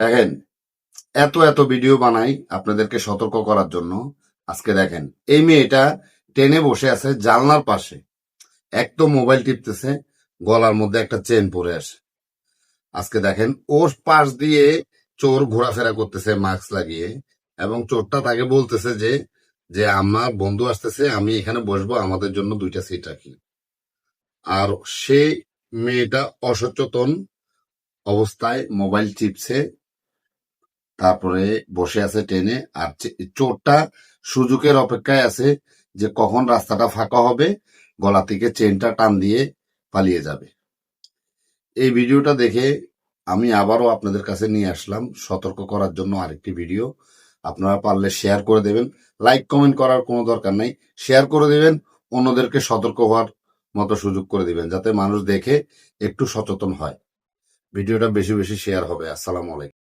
দেখেন, এত এত ভিডিও বানাই আপনাদেরকে সতর্ক করার জন্য। আজকে দেখেন, এই মেয়েটা ট্রেনে বসে আছে জানলার পাশে, এক তো মোবাইল টিপতেছে, গলার মধ্যে একটা চেন পরে আসে। আজকে দেখেন, ওর পাশ দিয়ে চোর ঘোরাফেরা করতেছে মাস্ক লাগিয়ে, এবং চোরটা তাকে বলতেছে যে যে আমার বন্ধু আসতেছে, আমি এখানে বসবো, আমাদের জন্য 2টা সিট রাখি। আর সে মেয়েটা অসচেতন অবস্থায় মোবাইল টিপছে, তারপরে বসে আছে ট্রেনে। আর চোরটা সুযোগের অপেক্ষায় আছে যে কখন রাস্তাটা ফাঁকা হবে, গলা থেকে চেনটা টান দিয়ে পালিয়ে যাবে। এই ভিডিওটা দেখে আমি আবারও আপনাদের কাছে নিয়ে আসলাম সতর্ক করার জন্য আরেকটি ভিডিও। আপনারা পারলে শেয়ার করে দেবেন, লাইক কমেন্ট করার কোনো দরকার নাই, শেয়ার করে দেবেন, অন্যদেরকে সতর্ক হওয়ার মতো সুযোগ করে দিবেন, যাতে মানুষ দেখে একটু সচেতন হয়। ভিডিওটা বেশি বেশি শেয়ার হবে। আসসালামু আলাইকুম।